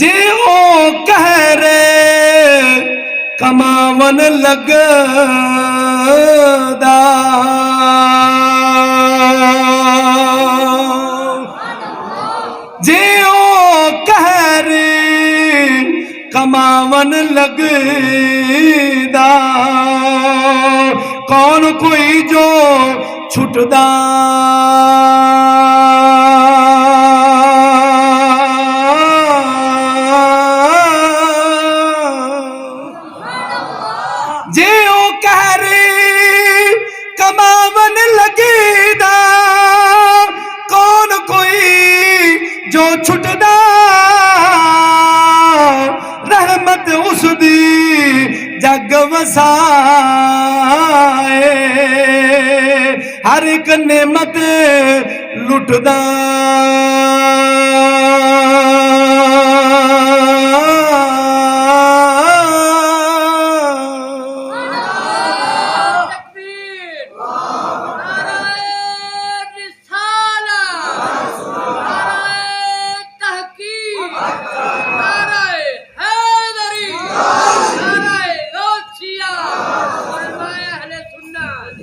जे ओ कहरे कमावन लगदा जे ओ कहरे कमावन लगदा कौन कोई जो छुटदा जे ओ कहरे कमावन लगदा कौन कोई जो छुटदा रहमत उसदी जग वसाए हर एक नेमत लुटदा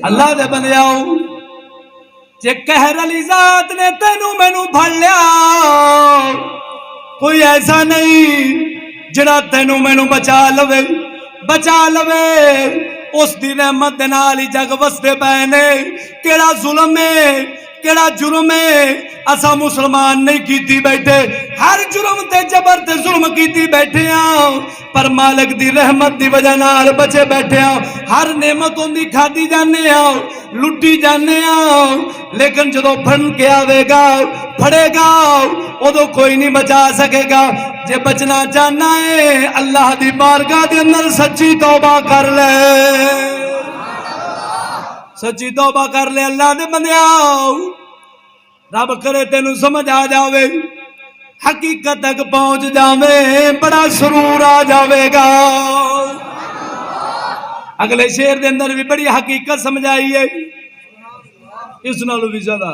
अल्लाह दे बंदियाओ जे कहर अली जात ने तेनू मैनू फड़ लिया कोई ऐसा नहीं जिहड़ा तेनू मैनू बचा लवे उस दी रहमत दे नाल ही जग वसदे पए ने केड़ा जुल्म है केड़ा जुर्म है असा मुसलमान नहीं कीती बैठे हर जुर्म ते जबर ते जुल्म कीती बैठे पर मालिक दी रहमत दी वजह नाल बचे बैठे हर नेमत उंदी खादी जाने लुटी जाने लेकिन जदों फड़ के आवेगा फड़ेगा उदों कोई नहीं बचा सकेगा जे बचना चाहना है अल्लाह दी बारगाह दे अंदर सच्ची तौबा कर ले सच्ची तौबा कर ले अल्लाह दे बंदियाओ रब करे तेनू समझ आ जावे हकीकत तक पहुंच जावे बड़ा सुरूर आ जावेगा। अगले शेर दे अंदर भी बड़ी हकीकत समझाई है इस नालों भी ज्यादा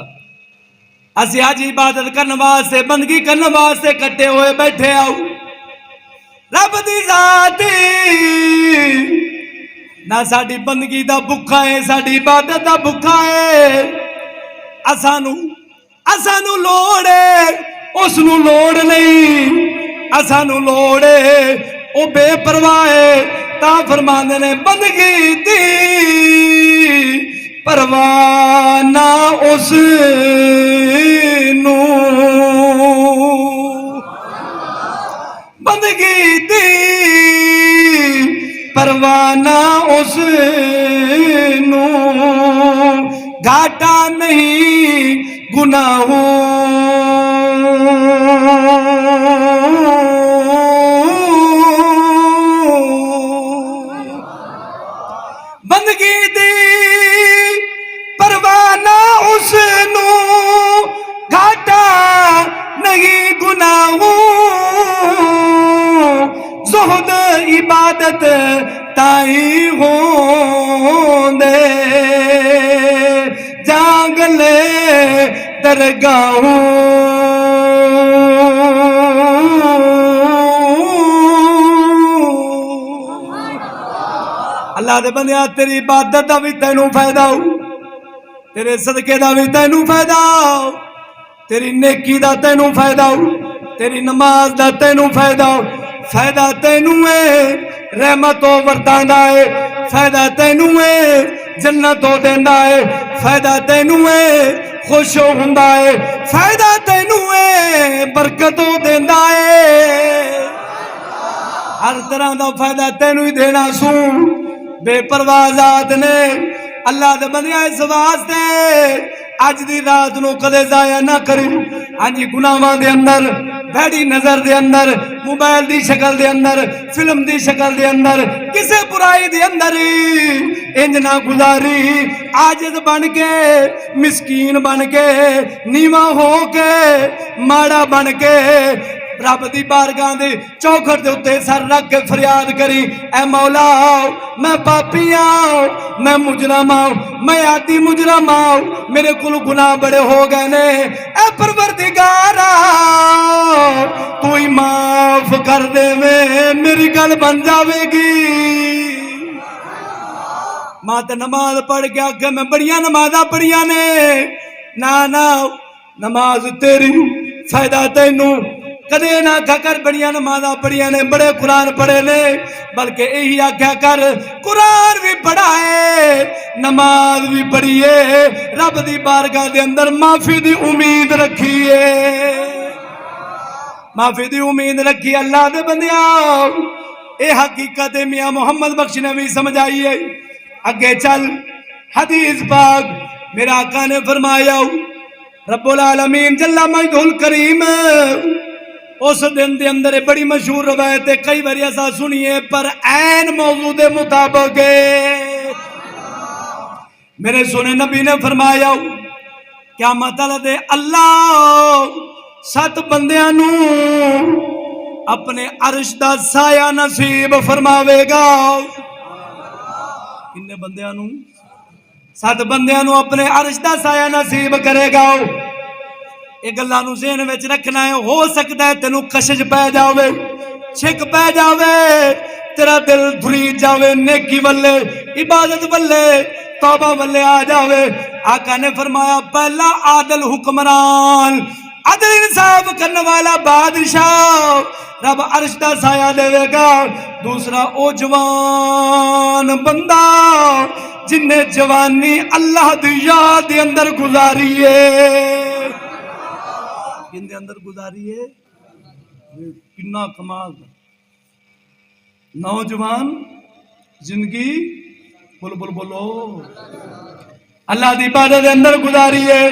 असी अज इबादत करने वास्ते बंदगी करने वास्ते कट्टे हुए बैठे आओ रब दी जात ना साडी बंदगी दा भुखा है साडी इबादत दा भुखा है असानू लोड़ है उसनू लोड़ नहीं असानू लोड़ है वो बेपरवाह है ता फरमांदे ने बंदगी दी परवाह ना उस नू बंदगी दी परवाह ना उस नू घाटा नहीं गुनाहों बंदगी दी परवाह ना उसनू घाटा नहीं गुनाहों ज़ुहद इबादत ताई होंदे जागले दरगाहों अल्लाह दे बंदिया तेरी इबादत दा भी तैनू फायदा हो तेरे सदके दा भी तैनू फायदा हो तेरी नेकी दा तैनू फायदा हो तेरी नमाज दा तैनू फायदा हो फायदा तैनू है रहमतों वरतांदा है फायदा तैनू है जन्नतों देंदा है फायदा तैनू है खुश हुंदा है फायदा तैनू है बरकतों देंदा है हर तरह का फायदा तैनू ही देना सू बेपरवाह जात ने अल्लाह दे बंदिया इस वास्ते अज दी रात नू कदे जाया ना करी हाँ जी गुनाहां दे अंदर भैड़ी नजर दे अंदर मोबाइल दी शक्ल दे अंदर फिल्म दी शक्ल दे अंदर किसे बुराई दे अंदर इंज ना गुजारी आजिज बन के मिसकीन बन के नीवा हो के माड़ा बन के रब दी बारगाह दे चौखट दे उत्ते सर रख के फरियाद करी ऐ मौला मैं पापी मैं मुजरम मैं आदि मुजरम मेरे कुल गुनाह बड़े हो गए ने ऐ परवरदिगारा तू ही माफ माफ कर देवे मेरी गल बन जावेगी। मां ते नमाज पढ़ के आगे मैं बड़िया नमाजा पढ़िया ने, ना ना नमाज तेरी फायदा तेनू कदे ना आख्या कर बड़िया नमाजा पढ़िया ने, बड़े कुरान पढ़े ने, बल्कि यही आख्या कर कुरान भी पढ़ा है नमाज भी पढ़ी है, रब दी बारगाह दे अंदर माफी दी उम्मीद रखी है, माफी दी उम्मीद रखी। अल्लाह दे बंदिया ए हकीकत मियां मोहम्मद बख्श ने भी समझाई है। अगे चल हदीस पाक मेरा आका ने फरमाया रब्बुल आलमीन जल्ला मजदुल करीम उस दिन के अंदर बड़ी मशहूर रवायत है, कई बार ऐसा सुनिए पर ऐन मौजू के मुताबिक मेरे सोने नबी ने फरमाया क्या मतलब है अल्लाह 7 बंदियां नू अपने अर्श दा साया नसीब फरमावेगा। किन्ने बंदियां नू? 7 बंदियां नू अपने अर्श दा साया नसीब करेगा। ये गल्लां नू ज़हन विच रखना है। हो सकता है तेनू कशिश पै जावे, छिक पै जावे, तेरा दिल धुरी जावे नेकी वल्ले, इबादत वल्ले, तौबा वल्ले आ जावे। आका ने फरमाया पहला आदल हुक्मरान, अदल इंसाफ करने वाला बादशाह रब अर्श दा साया देवेगा। दूसरा ओ जवान बंदा जिन्हें जवानी अल्लाह दी याद दे अंदर गुजारी है। किंदे अंदर गुजारी है? किन्ना कमाल। नौजवान जिंदगी बोल बोल बोलो अल्लाह दी इबादत दे अंदर गुजारी है।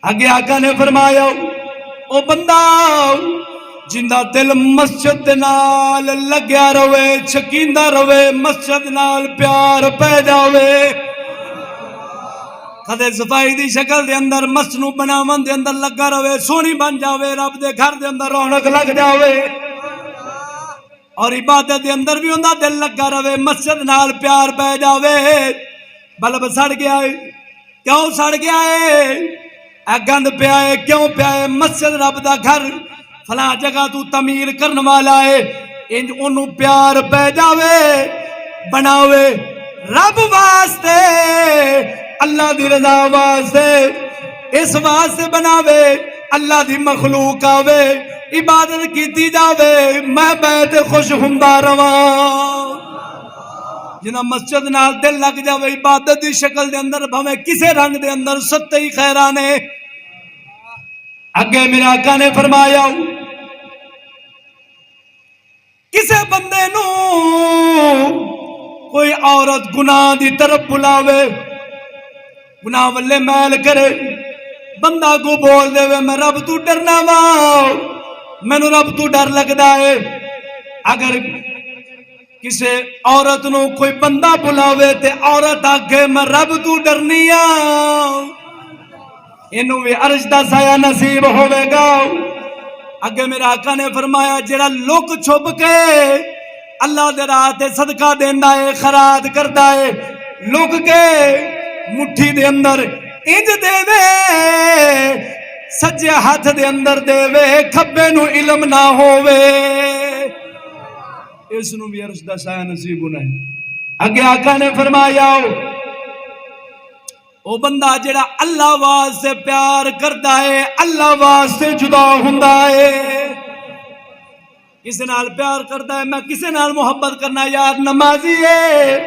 आगे आका ने फरमाया ओ बंदा जिंदा दिल मस्जिद नाल लग्या रवे, शकींदा रवे, मस्जिद नाल प्यार पै जावे, कदे सफाई दी शक्ल दे अंदर मस्नू बनावन दे अंदर लगा रवे, सोहनी बन जावे, रब दे घर दे अंदर रौनक लग जावे, और इबादत दे अंदर भी उनदा दिल लगा रवे, मस्जिद नाल प्यार पै जावे। बल्ब सड़ गया है, क्यों सड़ गया है? गंद पिया है, क्यों पिया है? मस्जिद रब दा घर फला जगह तू तमीर करने वाला है, इंज ओनू प्यार पै जावे, बनावे रब वास्ते, अल्लाह दी रजा वास्ते, इस वास्ते बनावे अल्लाह दी मखलूक आवे, इबादत कीती जावे, मैं बैठ खुश हुंदा रवा। जिन्ना मस्जिद नाल दिल लग जावे, इबादत दी शक्ल दे अंदर भावे किसे रंग दे अंदर सत्ते ही खैरा ने। अगे मेरा आका ने फरमाया किसे बंदे नू कोई औरत गुनाह दी तरफ बुलावे, गुनाह वल्ले मैल करे, बंदा को बोल देवे मैं रब तू डरना वा, मैनू रब तू डर लगदा है। अगर किसे औरत नू कोई बंदा बुलावे ते औरत आखे मैं रब तू डरनी आ, इनू भी अर्श दा साया नसीब होवेगा। अगे मेरे आका ने फरमाया जेड़ा लुक छुप के अल्लाह दे राह ते सदका देंदा है, खैरात करदा है, लुक के मुट्ठी दे अंदर इंज देवे, सज्जे हाथ दे अंदर देवे, खब्बे नू इल्म ना होवे, इसनू भी अर्श दा साया नसीब होना है। अगे आका ने फरमाया ओ बंदा जेड़ा अल्लाह वास्ते प्यार करता है, अल्लाह वास्ते जुदा हुंदा है, किसे नाल प्यार करता है, मैं किसे नाल मोहब्बत करना यार, नमाजी है,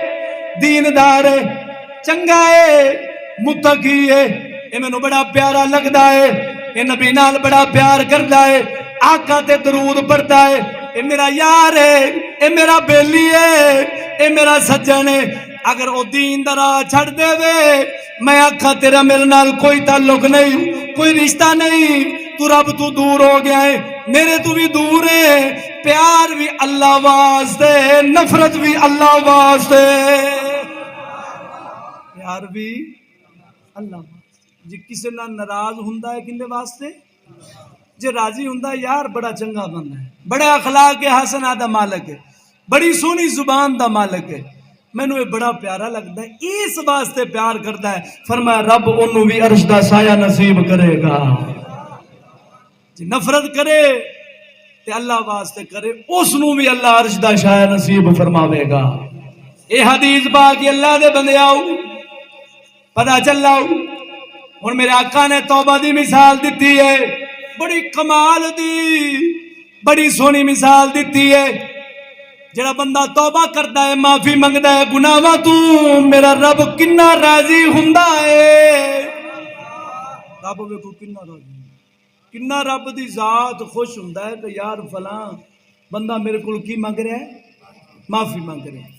दीनदार है, चंगा है, मुत्तकी है, ये मैनू बड़ा प्यारा लगता है, ये नबी नाल बड़ा प्यार करता है, आका ते दरूद पढ़ता है, ये मेरा यार है, ये मेरा बेली है, ये मेरा सज्जन है। अगर वो दीन दा राह छड़ देवे, मैं आखा तेरा मेरे नाल कोई ताल्लुक नहीं, कोई रिश्ता नहीं, तू रब तू दूर हो गया है, मेरे तू भी दूर है। प्यार भी अल्लाह वास्ते, नफरत भी अल्लाह वास्ते, प्यार भी अल्लाह वास्ते। जी किसी नाल नाराज हुंदा है किंदे वास्ते? जे राजी हुंदा यार बड़ा चंगा बंदा है, बड़े अखलाक के हसना दा मालिक है, बड़ी सोहनी जुबान दा मालिक है, मैनू ये बड़ा प्यारा लगता है, इस वास्ते प्यार करता है। फरमाया रब ओनू भी अर्श दा साया नसीब करेगा। जी नफरत करे ते अल्लाह वास्ते करे, उसनू भी अल्लाह अर्श दा शाया नसीब फरमावेगा। ये हदीस बाकी अल्लाह दे बंदे आओ पता चला। हुण मेरे आका ने तौबा दी मिसाल दी है, बड़ी कमाल दी बड़ी सोहनी मिसाल दी है। जेड़ा बंदा तौबा करता है, माफी मंगता है गुनाहां तू, मेरा रब किन्ना राजी हुंदा है। रब वेखो किन्ना राजी, किन्ना रब दी जात खुश हुंदा है कि यार फलां बंदा मेरे को की मंग रहा है, माफी मंग रहा है।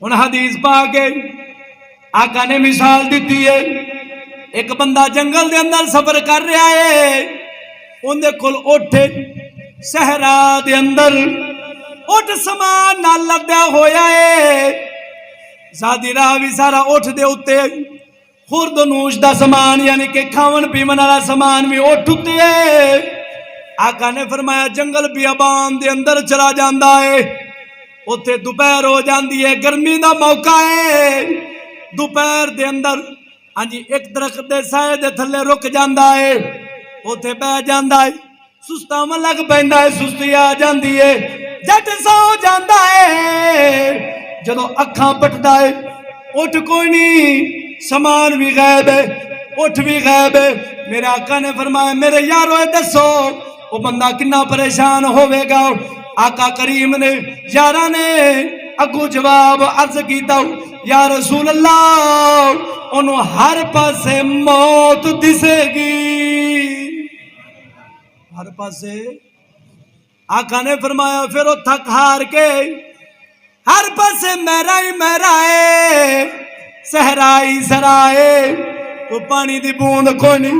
हुण हदीस पा के आका ने मिसाल दी है, एक बंदा जंगल दे अंदर सफर कर रहा है, उनदे कोल उठ सहरा दे अंदर उठ समान नाल लद्या होया है। सादी राह भी सारा उठ दे उत्ते, खुरदनूश दा समान यानी कि खावन पीवन वाला समान भी उठ उत्ते है। आका ने फरमाया जंगल बियाबान दे अंदर चला जांदा है, उत्थे दोपहर हो जाती है, गर्मी का मौका है। दोपहर दे अंदर हाँ जी एक दरख्त दे साए दे थल्ले रुक जाता है, उत्थे बह जाता है, सुस्तावन लग पैंदा है, सुस्ती आ जाती है, जट सो जाता है। जदों अखां पटदा है उठ कोई नहीं, समान भी गायब है, उठ भी गायब है। मेरे आका ने फरमाया मेरे यारो दसो वो बंदा कितना परेशान होवेगा। आका करीम ने यारा ने अगू जवाब अर्ज किया, या रसूल अल्लाह ओनू हर पासे मौत दिसेगी, हर पासे। आका ने फरमाया फिर वो थक हार के हर पासे मेरा ही मेरा है, सहरा ही सहरा है, तो पानी दी बूंद कोई नहीं,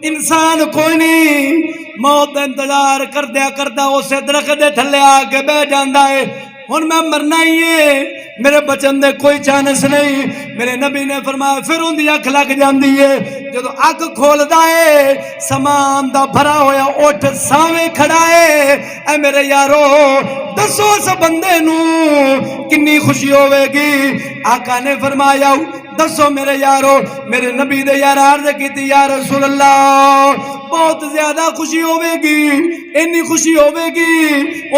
इंसान कोई नहीं। मौत का इंतजार करद्या करदा उसे दरख्त दे थल्ले आके बह जाता है। हुण मैं मरना ही है, मेरे बचन दे कोई चांस नहीं। मेरे नबी ने फरमाया फिर उनकी अख लग जाती है, जो अख खोलता है समान दा भरा होया उठ सावे खड़ा है। ऐ मेरे यारो दसो उस बंदे नू कितनी खुशी होवेगी। आका ने फरमाया दसो मेरे यारो, मेरे नबी दे यार अर्ज की या रसूल अल्लाह बहुत ज्यादा खुशी होवेगी, इन्नी खुशी होवेगी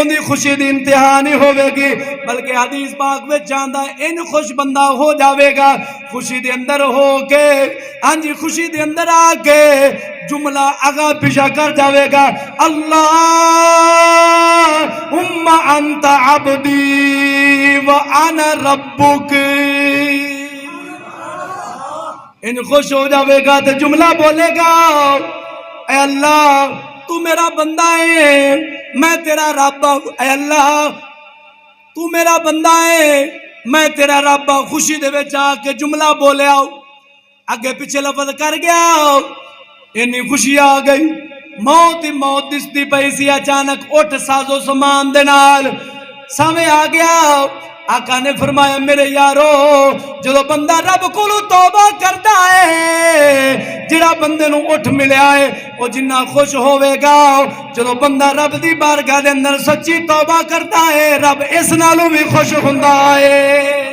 उनकी खुशी दी इंतहा नहीं होवेगी, बल्कि हदीस पाक में जांदा इन खुश बंदा हो जाएगा, खुशी दे अंदर हो के हाँ जी खुशी दे अंदर आके जुमला आगा पीछा कर जाएगा, अल्लाह उम्मा अंत अब्दी व अना रब्बुक। इन खुश हो जाएगा तो जुमला बोलेगा, ऐ अल्लाह तू मेरा बंदा है, मैं तेरा रब हूं। ऐ अल्लाह तू मेरा बंदा है, मैं तेरा रब हूं। खुशी दे विच आके जुमला बोलिया, अगे पीछे लफज कर गया, इन्नी खुशी आ गई। मौत ही मौत दिसदी पई सी, अचानक उठ साजो समान दे नाल सामे आ गया। आका ने फरमाया मेरे यारो जो बंदा रब कोलों तौबा करता है, जिहड़ा बंदे नूं उठ मिलिया है वो जिन्ना खुश होवेगा, जो बंदा रब दी बारगाह दे अंदर सच्ची तौबा करता है रब इस नालों भी खुश हुंदा है।